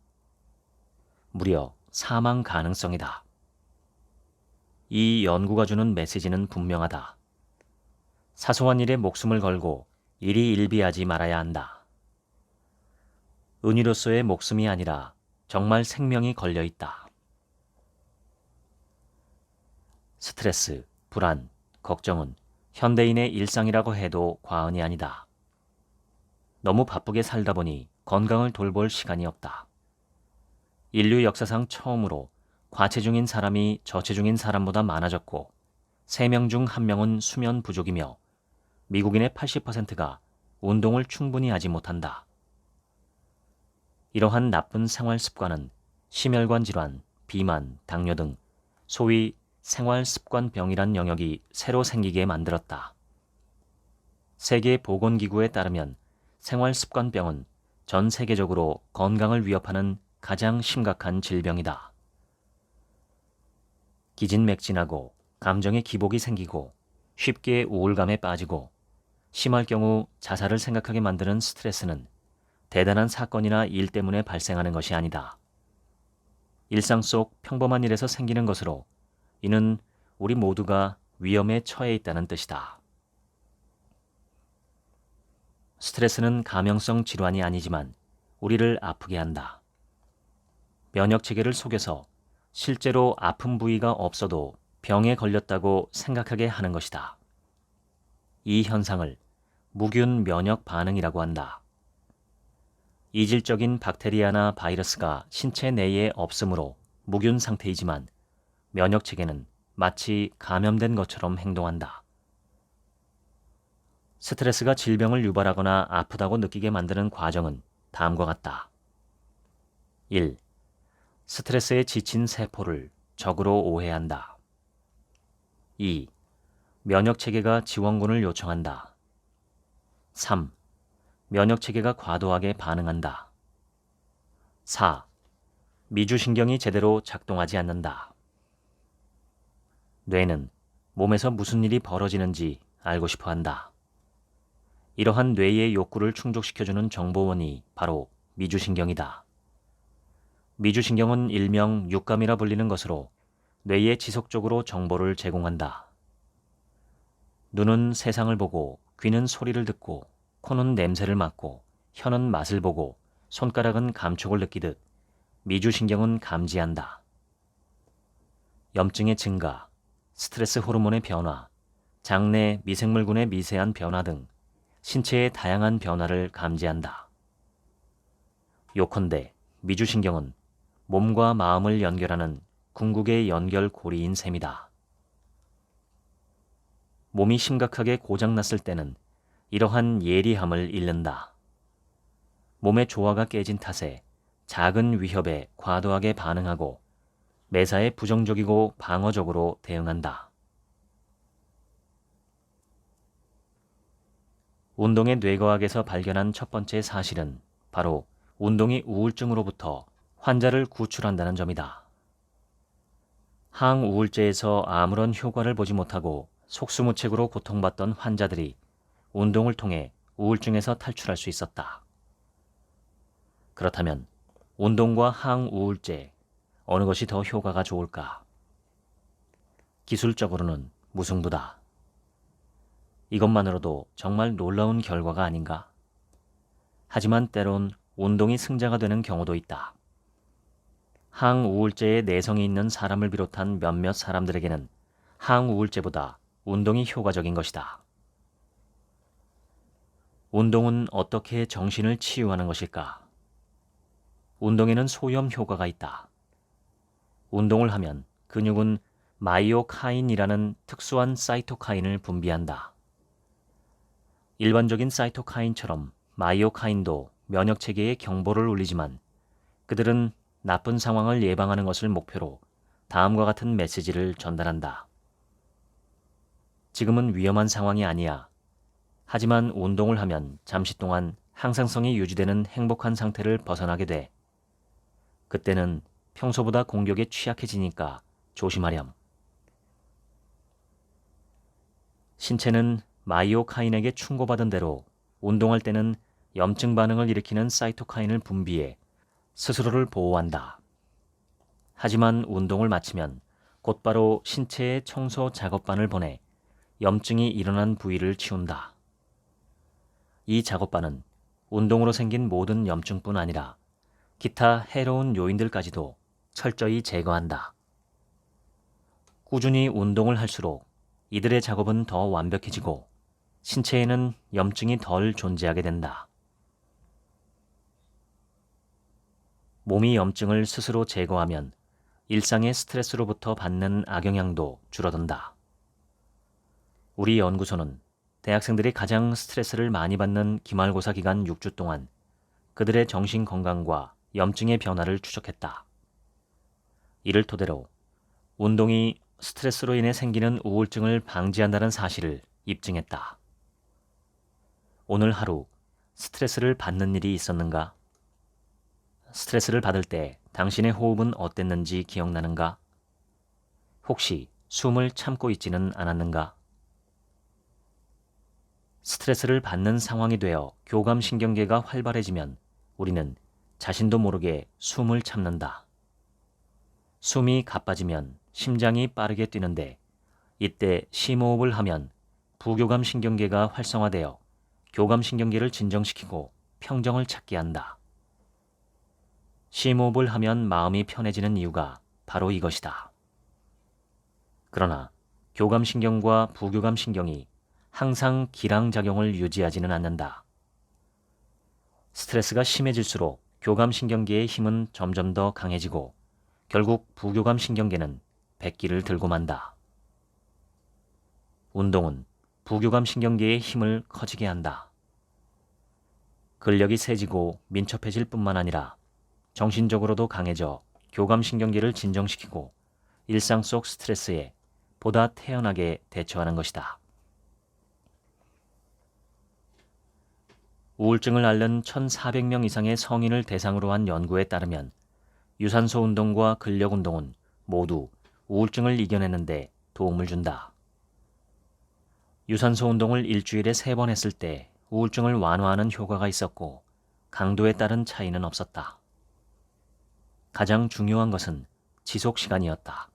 무려 사망 가능성이다. 이 연구가 주는 메시지는 분명하다. 사소한 일에 목숨을 걸고 일희일비하지 말아야 한다. 은유로서의 목숨이 아니라 정말 생명이 걸려 있다. 스트레스, 불안, 걱정은 현대인의 일상이라고 해도 과언이 아니다. 너무 바쁘게 살다 보니 건강을 돌볼 시간이 없다. 인류 역사상 처음으로 과체중인 사람이 저체중인 사람보다 많아졌고 3명 중 1명은 수면 부족이며 미국인의 80%가 운동을 충분히 하지 못한다. 이러한 나쁜 생활 습관은 심혈관 질환, 비만, 당뇨 등 소위 생활습관병이란 영역이 새로 생기게 만들었다. 세계보건기구에 따르면 생활습관병은 전 세계적으로 건강을 위협하는 가장 심각한 질병이다. 기진맥진하고 감정의 기복이 생기고 쉽게 우울감에 빠지고 심할 경우 자살을 생각하게 만드는 스트레스는 대단한 사건이나 일 때문에 발생하는 것이 아니다. 일상 속 평범한 일에서 생기는 것으로 이는 우리 모두가 위험에 처해 있다는 뜻이다. 스트레스는 감염성 질환이 아니지만 우리를 아프게 한다. 면역 체계를 속여서 실제로 아픈 부위가 없어도 병에 걸렸다고 생각하게 하는 것이다. 이 현상을 무균 면역 반응이라고 한다. 이질적인 박테리아나 바이러스가 신체 내에 없으므로 무균 상태이지만 면역 체계는 마치 감염된 것처럼 행동한다. 스트레스가 질병을 유발하거나 아프다고 느끼게 만드는 과정은 다음과 같다. 1. 스트레스에 지친 세포를 적으로 오해한다. 2. 면역체계가 지원군을 요청한다. 3. 면역체계가 과도하게 반응한다. 4. 미주신경이 제대로 작동하지 않는다. 뇌는 몸에서 무슨 일이 벌어지는지 알고 싶어 한다. 이러한 뇌의 욕구를 충족시켜주는 정보원이 바로 미주신경이다. 미주신경은 일명 육감이라 불리는 것으로 뇌에 지속적으로 정보를 제공한다. 눈은 세상을 보고, 귀는 소리를 듣고, 코는 냄새를 맡고, 혀는 맛을 보고, 손가락은 감촉을 느끼듯 미주신경은 감지한다. 염증의 증가, 스트레스 호르몬의 변화, 장내 미생물군의 미세한 변화 등 신체의 다양한 변화를 감지한다. 요컨대 미주신경은 몸과 마음을 연결하는 궁극의 연결고리인 셈이다. 몸이 심각하게 고장났을 때는 이러한 예리함을 잃는다. 몸의 조화가 깨진 탓에 작은 위협에 과도하게 반응하고 매사에 부정적이고 방어적으로 대응한다. 운동의 뇌과학에서 발견한 첫 번째 사실은 바로 운동이 우울증으로부터 환자를 구출한다는 점이다. 항우울제에서 아무런 효과를 보지 못하고 속수무책으로 고통받던 환자들이 운동을 통해 우울증에서 탈출할 수 있었다. 그렇다면 운동과 항우울제, 어느 것이 더 효과가 좋을까? 기술적으로는 무승부다. 이것만으로도 정말 놀라운 결과가 아닌가? 하지만 때론 운동이 승자가 되는 경우도 있다. 항우울제에 내성이 있는 사람을 비롯한 몇몇 사람들에게는 항우울제보다 운동이 효과적인 것이다. 운동은 어떻게 정신을 치유하는 것일까? 운동에는 소염 효과가 있다. 운동을 하면 근육은 마이오카인이라는 특수한 사이토카인을 분비한다. 일반적인 사이토카인처럼 마이오카인도 면역체계에 경보를 울리지만 그들은 나쁜 상황을 예방하는 것을 목표로 다음과 같은 메시지를 전달한다. 지금은 위험한 상황이 아니야. 하지만 운동을 하면 잠시 동안 항상성이 유지되는 행복한 상태를 벗어나게 돼. 그때는 평소보다 공격에 취약해지니까 조심하렴. 신체는 마이오카인에게 충고받은 대로 운동할 때는 염증 반응을 일으키는 사이토카인을 분비해 스스로를 보호한다. 하지만 운동을 마치면 곧바로 신체에 청소 작업반을 보내 염증이 일어난 부위를 치운다. 이 작업반은 운동으로 생긴 모든 염증뿐 아니라 기타 해로운 요인들까지도 철저히 제거한다. 꾸준히 운동을 할수록 이들의 작업은 더 완벽해지고 신체에는 염증이 덜 존재하게 된다. 몸이 염증을 스스로 제거하면 일상의 스트레스로부터 받는 악영향도 줄어든다. 우리 연구소는 대학생들이 가장 스트레스를 많이 받는 기말고사 기간 6주 동안 그들의 정신 건강과 염증의 변화를 추적했다. 이를 토대로 운동이 스트레스로 인해 생기는 우울증을 방지한다는 사실을 입증했다. 오늘 하루 스트레스를 받는 일이 있었는가? 스트레스를 받을 때 당신의 호흡은 어땠는지 기억나는가? 혹시 숨을 참고 있지는 않았는가? 스트레스를 받는 상황이 되어 교감신경계가 활발해지면 우리는 자신도 모르게 숨을 참는다. 숨이 가빠지면 심장이 빠르게 뛰는데 이때 심호흡을 하면 부교감신경계가 활성화되어 교감신경계를 진정시키고 평정을 찾게 한다. 심호흡을 하면 마음이 편해지는 이유가 바로 이것이다. 그러나 교감신경과 부교감신경이 항상 기량작용을 유지하지는 않는다. 스트레스가 심해질수록 교감신경계의 힘은 점점 더 강해지고 결국 부교감신경계는 백기를 들고 만다. 운동은 부교감 신경계의 힘을 커지게 한다. 근력이 세지고 민첩해질 뿐만 아니라 정신적으로도 강해져 교감 신경계를 진정시키고 일상 속 스트레스에 보다 태연하게 대처하는 것이다. 우울증을 앓는 1,400명 이상의 성인을 대상으로 한 연구에 따르면 유산소 운동과 근력 운동은 모두 우울증을 이겨내는데 도움을 준다. 유산소 운동을 일주일에 3번 했을 때 우울증을 완화하는 효과가 있었고 강도에 따른 차이는 없었다. 가장 중요한 것은 지속 시간이었다.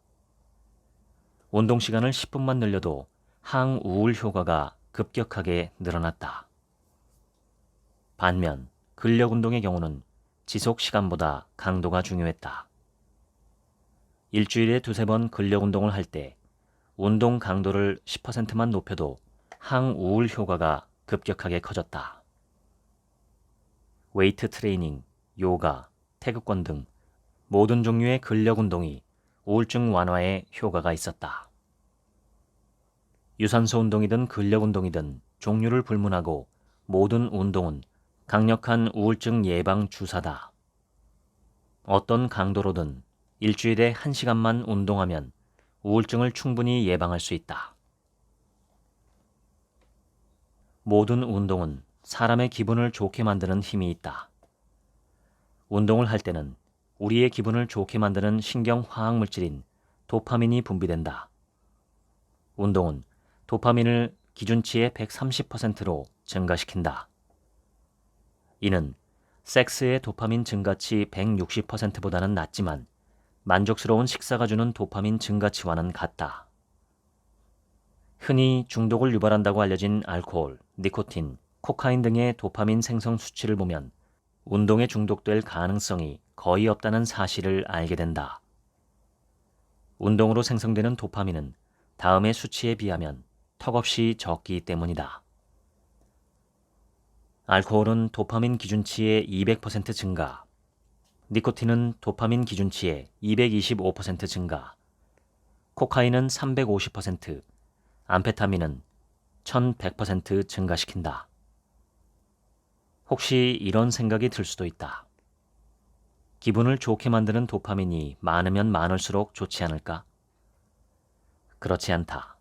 운동 시간을 10분만 늘려도 항우울 효과가 급격하게 늘어났다. 반면 근력 운동의 경우는 지속 시간보다 강도가 중요했다. 일주일에 2~3번 근력 운동을 할 때 운동 강도를 10%만 높여도 항우울 효과가 급격하게 커졌다. 웨이트 트레이닝, 요가, 태극권 등 모든 종류의 근력 운동이 우울증 완화에 효과가 있었다. 유산소 운동이든 근력 운동이든 종류를 불문하고 모든 운동은 강력한 우울증 예방 주사다. 어떤 강도로든 일주일에 1시간만 운동하면 우울증을 충분히 예방할 수 있다. 모든 운동은 사람의 기분을 좋게 만드는 힘이 있다. 운동을 할 때는 우리의 기분을 좋게 만드는 신경 화학 물질인 도파민이 분비된다. 운동은 도파민을 기준치의 130%로 증가시킨다. 이는 섹스의 도파민 증가치 160%보다는 낮지만 만족스러운 식사가 주는 도파민 증가치와는 같다. 흔히 중독을 유발한다고 알려진 알코올, 니코틴, 코카인 등의 도파민 생성 수치를 보면 운동에 중독될 가능성이 거의 없다는 사실을 알게 된다. 운동으로 생성되는 도파민은 다음의 수치에 비하면 턱없이 적기 때문이다. 알코올은 도파민 기준치의 200% 증가, 니코틴은 도파민 기준치의 225% 증가, 코카인은 350%, 암페타민은 1100% 증가시킨다. 혹시 이런 생각이 들 수도 있다. 기분을 좋게 만드는 도파민이 많으면 많을수록 좋지 않을까? 그렇지 않다.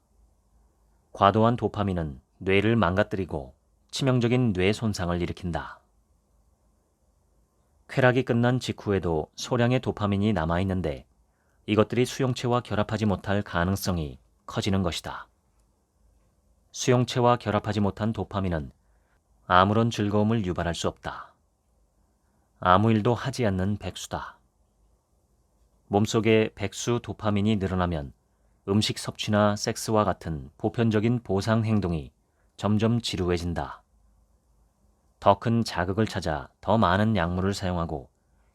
과도한 도파민은 뇌를 망가뜨리고 치명적인 뇌 손상을 일으킨다. 쾌락이 끝난 직후에도 소량의 도파민이 남아있는데 이것들이 수용체와 결합하지 못할 가능성이 커지는 것이다. 수용체와 결합하지 못한 도파민은 아무런 즐거움을 유발할 수 없다. 아무 일도 하지 않는 백수다. 몸속에 백수 도파민이 늘어나면 음식 섭취나 섹스와 같은 보편적인 보상 행동이 점점 지루해진다. 더 큰 자극을 찾아 더 많은 약물을 사용하고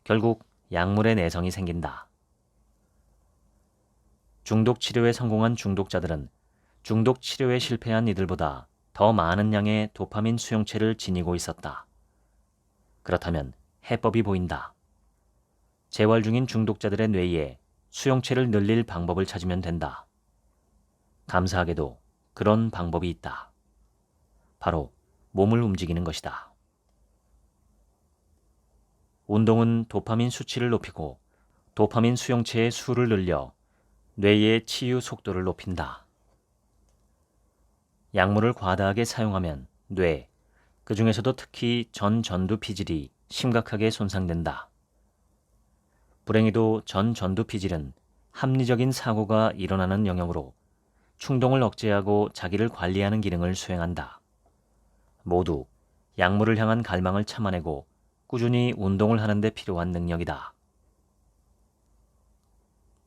결국 약물의 내성이 생긴다. 중독 치료에 성공한 중독자들은 중독 치료에 실패한 이들보다 더 많은 양의 도파민 수용체를 지니고 있었다. 그렇다면 해법이 보인다. 재활 중인 중독자들의 뇌에 수용체를 늘릴 방법을 찾으면 된다. 감사하게도 그런 방법이 있다. 바로 몸을 움직이는 것이다. 운동은 도파민 수치를 높이고 도파민 수용체의 수를 늘려 뇌의 치유 속도를 높인다. 약물을 과다하게 사용하면 뇌, 그 중에서도 특히 전전두 피질이 심각하게 손상된다. 불행히도 전전두 피질은 합리적인 사고가 일어나는 영역으로 충동을 억제하고 자기를 관리하는 기능을 수행한다. 모두 약물을 향한 갈망을 참아내고 꾸준히 운동을 하는 데 필요한 능력이다.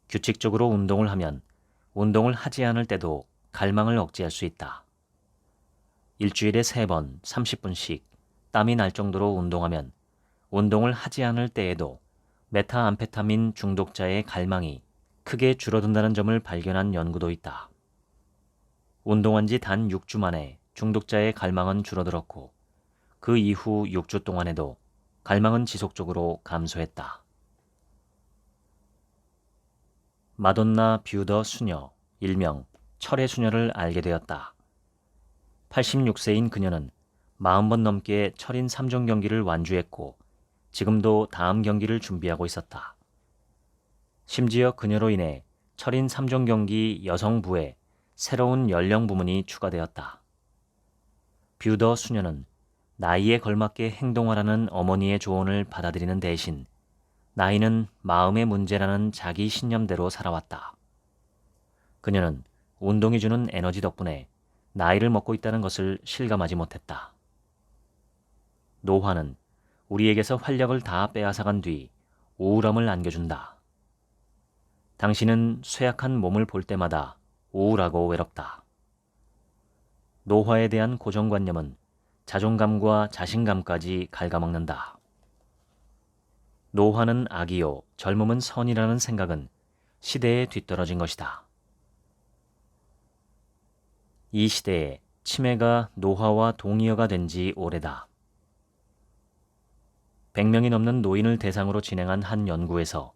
규칙적으로 운동을 하면 운동을 하지 않을 때도 갈망을 억제할 수 있다. 일주일에 3번 30분씩 땀이 날 정도로 운동하면 운동을 하지 않을 때에도 메타암페타민 중독자의 갈망이 크게 줄어든다는 점을 발견한 연구도 있다. 운동한 지 단 6주 만에 중독자의 갈망은 줄어들었고 그 이후 6주 동안에도 갈망은 지속적으로 감소했다. 마돈나 뷰더 수녀, 일명 철의 수녀를 알게 되었다. 86세인 그녀는 40번 넘게 철인 3종 경기를 완주했고 지금도 다음 경기를 준비하고 있었다. 심지어 그녀로 인해 철인 3종 경기 여성부에 새로운 연령 부문이 추가되었다. 뷰더 수녀는 나이에 걸맞게 행동하라는 어머니의 조언을 받아들이는 대신 나이는 마음의 문제라는 자기 신념대로 살아왔다. 그녀는 운동이 주는 에너지 덕분에 나이를 먹고 있다는 것을 실감하지 못했다. 노화는 우리에게서 활력을 다 빼앗아간 뒤 우울함을 안겨준다. 당신은 쇠약한 몸을 볼 때마다 우울하고 외롭다. 노화에 대한 고정관념은 자존감과 자신감까지 갉아먹는다. 노화는 악이요, 젊음은 선이라는 생각은 시대에 뒤떨어진 것이다. 이 시대에 치매가 노화와 동의어가 된 지 오래다. 100명이 넘는 노인을 대상으로 진행한 한 연구에서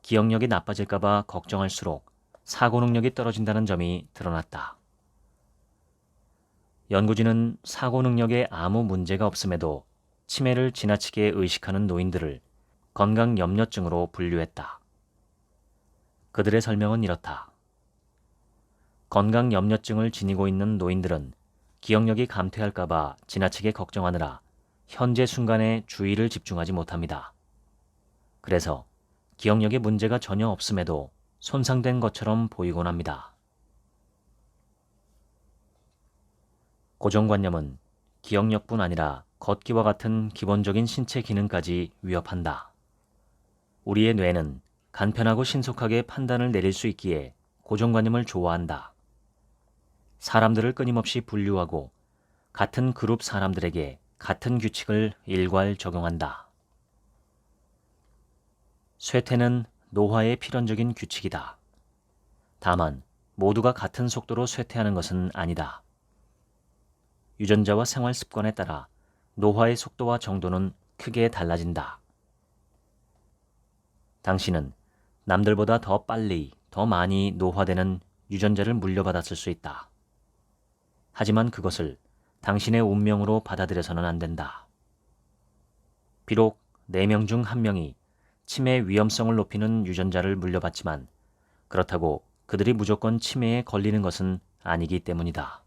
기억력이 나빠질까봐 걱정할수록 사고 능력이 떨어진다는 점이 드러났다. 연구진은 사고 능력에 아무 문제가 없음에도 치매를 지나치게 의식하는 노인들을 건강염려증으로 분류했다. 그들의 설명은 이렇다. 건강염려증을 지니고 있는 노인들은 기억력이 감퇴할까봐 지나치게 걱정하느라 현재 순간에 주의를 집중하지 못합니다. 그래서 기억력에 문제가 전혀 없음에도 손상된 것처럼 보이곤 합니다. 고정관념은 기억력뿐 아니라 걷기와 같은 기본적인 신체 기능까지 위협한다. 우리의 뇌는 간편하고 신속하게 판단을 내릴 수 있기에 고정관념을 좋아한다. 사람들을 끊임없이 분류하고 같은 그룹 사람들에게 같은 규칙을 일괄 적용한다. 쇠퇴는 노화의 필연적인 규칙이다. 다만 모두가 같은 속도로 쇠퇴하는 것은 아니다. 유전자와 생활 습관에 따라 노화의 속도와 정도는 크게 달라진다. 당신은 남들보다 더 빨리, 더 많이 노화되는 유전자를 물려받았을 수 있다. 하지만 그것을 당신의 운명으로 받아들여서는 안 된다. 비록 4명 중 1명이 치매 위험성을 높이는 유전자를 물려받지만 그렇다고 그들이 무조건 치매에 걸리는 것은 아니기 때문이다.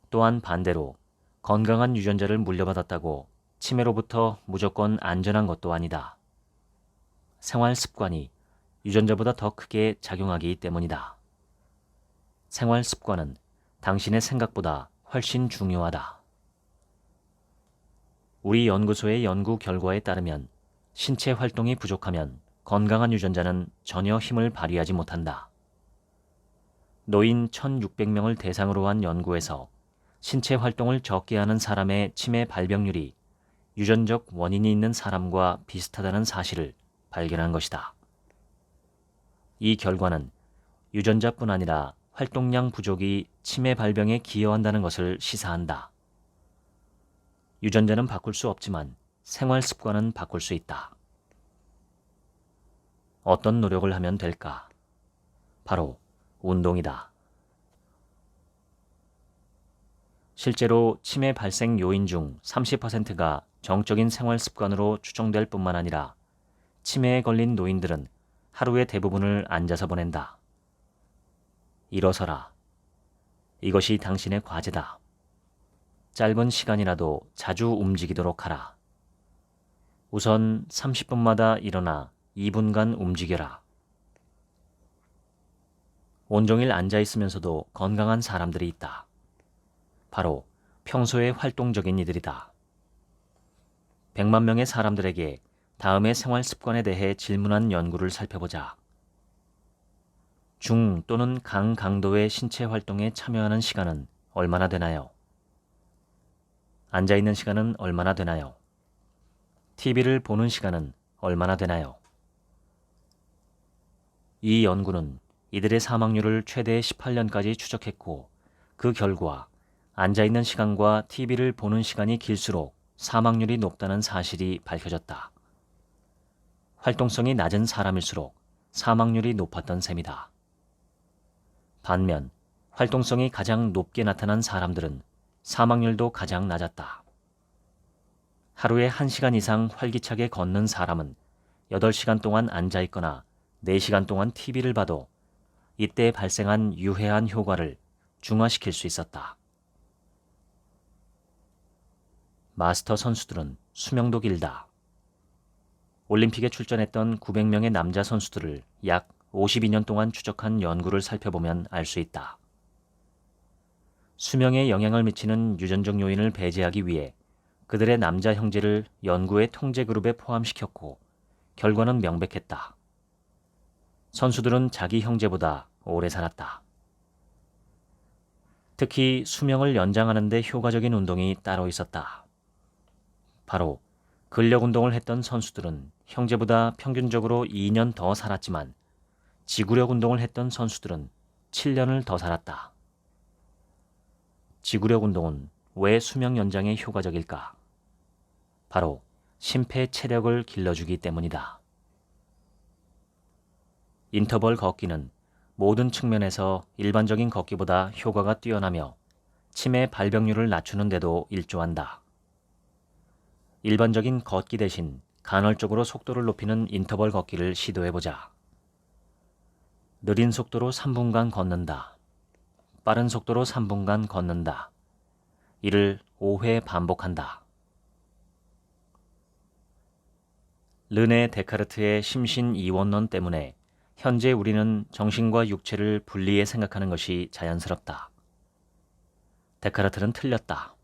또한 반대로 건강한 유전자를 물려받았다고 치매로부터 무조건 안전한 것도 아니다. 생활 습관이 유전자보다 더 크게 작용하기 때문이다. 생활 습관은 당신의 생각보다 훨씬 중요하다. 우리 연구소의 연구 결과에 따르면 신체 활동이 부족하면 건강한 유전자는 전혀 힘을 발휘하지 못한다. 노인 1,600명을 대상으로 한 연구에서 신체 활동을 적게 하는 사람의 치매 발병률이 유전적 원인이 있는 사람과 비슷하다는 사실을 발견한 것이다. 이 결과는 유전자뿐 아니라 활동량 부족이 치매 발병에 기여한다는 것을 시사한다. 유전자는 바꿀 수 없지만 생활 습관은 바꿀 수 있다. 어떤 노력을 하면 될까? 바로 운동이다. 실제로 치매 발생 요인 중 30%가 정적인 생활 습관으로 추정될 뿐만 아니라 치매에 걸린 노인들은 하루의 대부분을 앉아서 보낸다. 일어서라. 이것이 당신의 과제다. 짧은 시간이라도 자주 움직이도록 하라. 우선 30분마다 일어나 2분간 움직여라. 온종일 앉아 있으면서도 건강한 사람들이 있다. 바로 평소에 활동적인 이들이다. 100만 명의 사람들에게 다음의 생활 습관에 대해 질문한 연구를 살펴보자. 중 또는 강 강도의 신체 활동에 참여하는 시간은 얼마나 되나요? 앉아있는 시간은 얼마나 되나요? TV를 보는 시간은 얼마나 되나요? 이 연구는 이들의 사망률을 최대 18년까지 추적했고 그 결과 앉아있는 시간과 TV를 보는 시간이 길수록 사망률이 높다는 사실이 밝혀졌다. 활동성이 낮은 사람일수록 사망률이 높았던 셈이다. 반면 활동성이 가장 높게 나타난 사람들은 사망률도 가장 낮았다. 하루에 1시간 이상 활기차게 걷는 사람은 8시간 동안 앉아있거나 4시간 동안 TV를 봐도 이때 발생한 유해한 효과를 중화시킬 수 있었다. 마스터 선수들은 수명도 길다. 올림픽에 출전했던 900명의 남자 선수들을 약 52년 동안 추적한 연구를 살펴보면 알 수 있다. 수명에 영향을 미치는 유전적 요인을 배제하기 위해 그들의 남자 형제를 연구의 통제 그룹에 포함시켰고 결과는 명백했다. 선수들은 자기 형제보다 오래 살았다. 특히 수명을 연장하는 데 효과적인 운동이 따로 있었다. 바로 근력 운동을 했던 선수들은 형제보다 평균적으로 2년 더 살았지만 지구력 운동을 했던 선수들은 7년을 더 살았다. 지구력 운동은 왜 수명 연장에 효과적일까? 바로 심폐 체력을 길러주기 때문이다. 인터벌 걷기는 모든 측면에서 일반적인 걷기보다 효과가 뛰어나며 치매 발병률을 낮추는 데도 일조한다. 일반적인 걷기 대신 간헐적으로 속도를 높이는 인터벌 걷기를 시도해보자. 느린 속도로 3분간 걷는다. 빠른 속도로 3분간 걷는다. 이를 5회 반복한다. 르네 데카르트의 심신이원론 때문에 현재 우리는 정신과 육체를 분리해 생각하는 것이 자연스럽다. 데카르트는 틀렸다.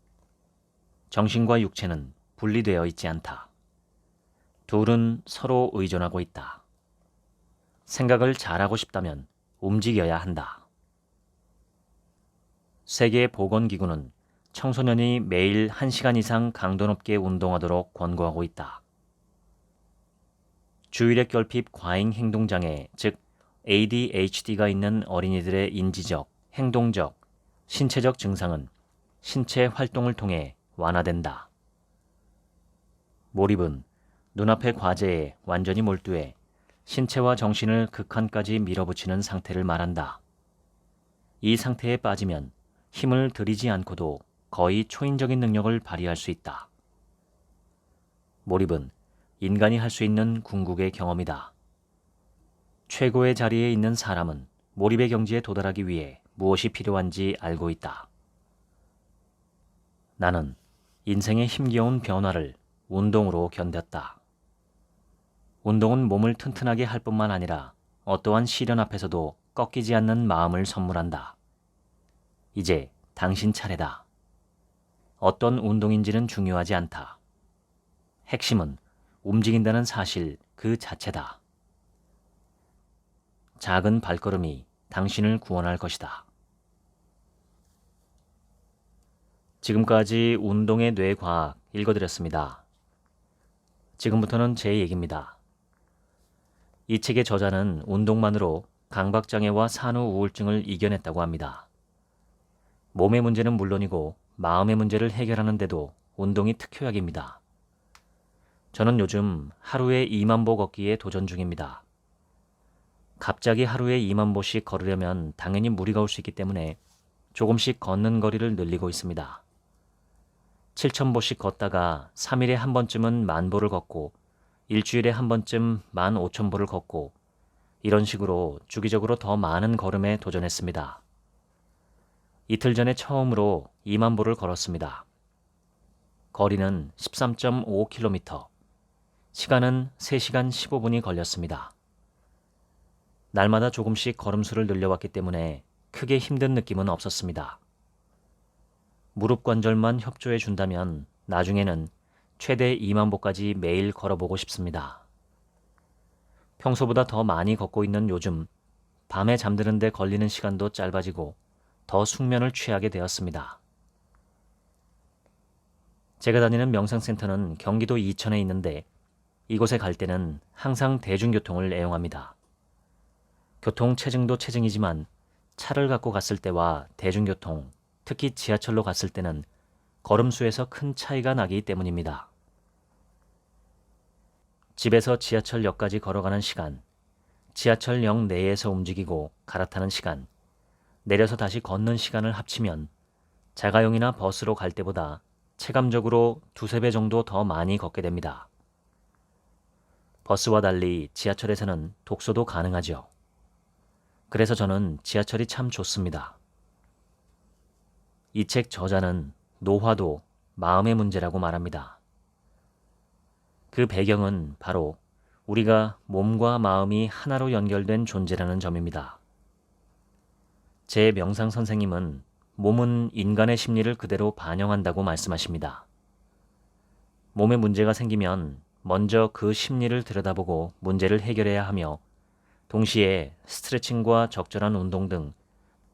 정신과 육체는 분리되어 있지 않다. 둘은 서로 의존하고 있다. 생각을 잘하고 싶다면 움직여야 한다. 세계보건기구는 청소년이 매일 1시간 이상 강도 높게 운동하도록 권고하고 있다. 주의력 결핍 과잉 행동장애, 즉 ADHD가 있는 어린이들의 인지적, 행동적, 신체적 증상은 신체 활동을 통해 완화된다. 몰입은 눈앞의 과제에 완전히 몰두해 신체와 정신을 극한까지 밀어붙이는 상태를 말한다. 이 상태에 빠지면 힘을 들이지 않고도 거의 초인적인 능력을 발휘할 수 있다. 몰입은 인간이 할 수 있는 궁극의 경험이다. 최고의 자리에 있는 사람은 몰입의 경지에 도달하기 위해 무엇이 필요한지 알고 있다. 나는 인생의 힘겨운 변화를 운동으로 견뎠다. 운동은 몸을 튼튼하게 할 뿐만 아니라 어떠한 시련 앞에서도 꺾이지 않는 마음을 선물한다. 이제 당신 차례다. 어떤 운동인지는 중요하지 않다. 핵심은 움직인다는 사실 그 자체다. 작은 발걸음이 당신을 구원할 것이다. 지금까지 운동의 뇌과학 읽어드렸습니다. 지금부터는 제 얘기입니다. 이 책의 저자는 운동만으로 강박장애와 산후 우울증을 이겨냈다고 합니다. 몸의 문제는 물론이고 마음의 문제를 해결하는 데도 운동이 특효약입니다. 저는 요즘 하루에 2만 보 걷기에 도전 중입니다. 갑자기 하루에 2만 보씩 걸으려면 당연히 무리가 올 수 있기 때문에 조금씩 걷는 거리를 늘리고 있습니다. 7천 보씩 걷다가 3일에 한 번쯤은 10,000보를 걷고 일주일에 한 번쯤 15,000보를 걷고 이런 식으로 주기적으로 더 많은 걸음에 도전했습니다. 이틀 전에 처음으로 2만 보를 걸었습니다. 거리는 13.5km, 시간은 3시간 15분이 걸렸습니다. 날마다 조금씩 걸음수를 늘려왔기 때문에 크게 힘든 느낌은 없었습니다. 무릎 관절만 협조해 준다면 나중에는 최대 2만 보까지 매일 걸어보고 싶습니다. 평소보다 더 많이 걷고 있는 요즘 밤에 잠드는데 걸리는 시간도 짧아지고 더 숙면을 취하게 되었습니다. 제가 다니는 명상센터는 경기도 이천에 있는데 이곳에 갈 때는 항상 대중교통을 애용합니다. 교통 체증도 체증이지만 차를 갖고 갔을 때와 대중교통, 특히 지하철로 갔을 때는 걸음수에서 큰 차이가 나기 때문입니다. 집에서 지하철역까지 걸어가는 시간, 지하철역 내에서 움직이고 갈아타는 시간, 내려서 다시 걷는 시간을 합치면 자가용이나 버스로 갈 때보다 체감적으로 두세 배 정도 더 많이 걷게 됩니다. 버스와 달리 지하철에서는 독서도 가능하죠. 그래서 저는 지하철이 참 좋습니다. 이 책 저자는 노화도 마음의 문제라고 말합니다. 그 배경은 바로 우리가 몸과 마음이 하나로 연결된 존재라는 점입니다. 제 명상 선생님은 몸은 인간의 심리를 그대로 반영한다고 말씀하십니다. 몸에 문제가 생기면 먼저 그 심리를 들여다보고 문제를 해결해야 하며 동시에 스트레칭과 적절한 운동 등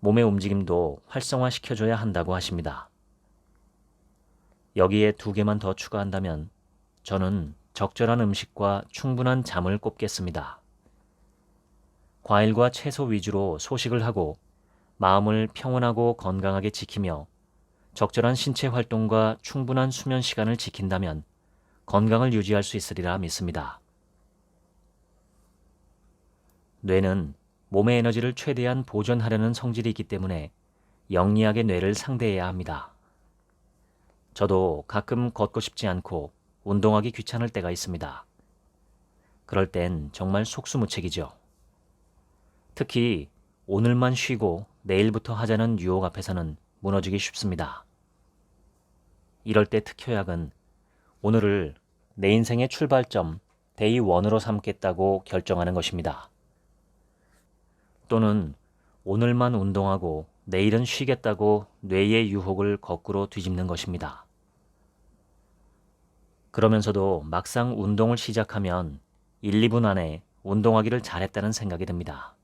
몸의 움직임도 활성화시켜줘야 한다고 하십니다. 여기에 두 개만 더 추가한다면 저는 적절한 음식과 충분한 잠을 꼽겠습니다. 과일과 채소 위주로 소식을 하고 마음을 평온하고 건강하게 지키며 적절한 신체 활동과 충분한 수면 시간을 지킨다면 건강을 유지할 수 있으리라 믿습니다. 뇌는 몸의 에너지를 최대한 보존하려는 성질이 있기 때문에 영리하게 뇌를 상대해야 합니다. 저도 가끔 걷고 싶지 않고 운동하기 귀찮을 때가 있습니다. 그럴 땐 정말 속수무책이죠. 특히 오늘만 쉬고 내일부터 하자는 유혹 앞에서는 무너지기 쉽습니다. 이럴 때 특효약은 오늘을 내 인생의 출발점, 데이 1으로 삼겠다고 결정하는 것입니다. 또는 오늘만 운동하고 내일은 쉬겠다고 뇌의 유혹을 거꾸로 뒤집는 것입니다. 그러면서도 막상 운동을 시작하면 1, 2분 안에 운동하기를 잘했다는 생각이 듭니다.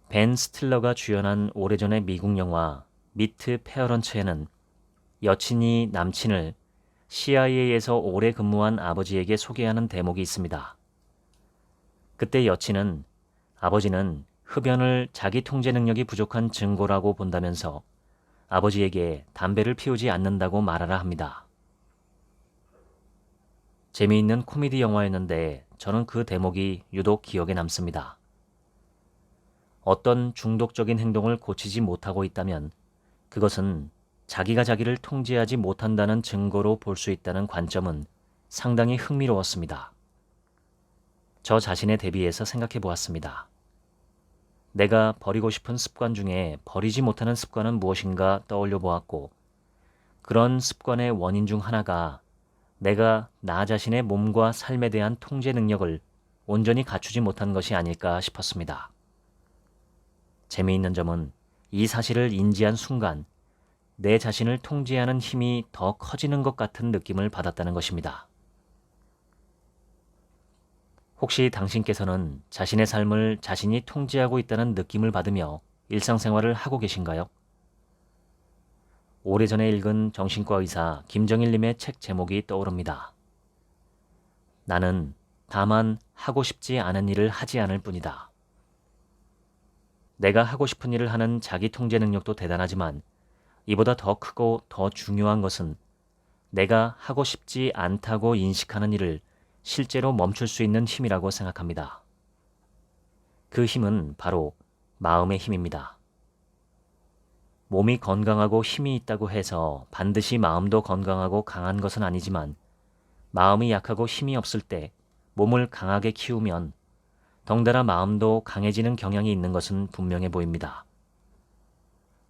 벤 스틸러가 주연한 오래전의 미국 영화 미트 페어런츠에는 여친이 남친을 CIA에서 오래 근무한 아버지에게 소개하는 대목이 있습니다. 그때 여친은 아버지는 흡연을 자기 통제 능력이 부족한 증거라고 본다면서 아버지에게 담배를 피우지 않는다고 말하라 합니다. 재미있는 코미디 영화였는데 저는 그 대목이 유독 기억에 남습니다. 어떤 중독적인 행동을 고치지 못하고 있다면 그것은 자기가 자기를 통제하지 못한다는 증거로 볼 수 있다는 관점은 상당히 흥미로웠습니다. 저 자신에 대비해서 생각해 보았습니다. 내가 버리고 싶은 습관 중에 버리지 못하는 습관은 무엇인가 떠올려 보았고 그런 습관의 원인 중 하나가 내가 나 자신의 몸과 삶에 대한 통제 능력을 온전히 갖추지 못한 것이 아닐까 싶었습니다. 재미있는 점은 이 사실을 인지한 순간 내 자신을 통제하는 힘이 더 커지는 것 같은 느낌을 받았다는 것입니다. 혹시 당신께서는 자신의 삶을 자신이 통제하고 있다는 느낌을 받으며 일상생활을 하고 계신가요? 오래전에 읽은 정신과 의사 김정일님의 책 제목이 떠오릅니다. 나는 다만 하고 싶지 않은 일을 하지 않을 뿐이다. 내가 하고 싶은 일을 하는 자기 통제 능력도 대단하지만 이보다 더 크고 더 중요한 것은 내가 하고 싶지 않다고 인식하는 일을 실제로 멈출 수 있는 힘이라고 생각합니다. 그 힘은 바로 마음의 힘입니다. 몸이 건강하고 힘이 있다고 해서 반드시 마음도 건강하고 강한 것은 아니지만 마음이 약하고 힘이 없을 때 몸을 강하게 키우면 덩달아 마음도 강해지는 경향이 있는 것은 분명해 보입니다.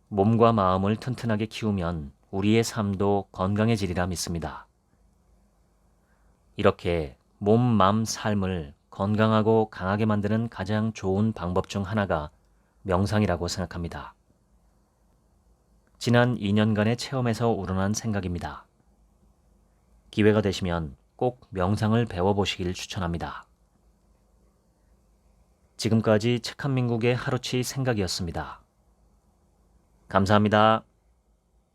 몸과 마음을 튼튼하게 키우면 우리의 삶도 건강해지리라 믿습니다. 이렇게 몸, 마음, 삶을 건강하고 강하게 만드는 가장 좋은 방법 중 하나가 명상이라고 생각합니다. 지난 2년간의 체험에서 우러난 생각입니다. 기회가 되시면 꼭 명상을 배워보시길 추천합니다. 지금까지 책 한 민국의 하루치 생각이었습니다. 감사합니다.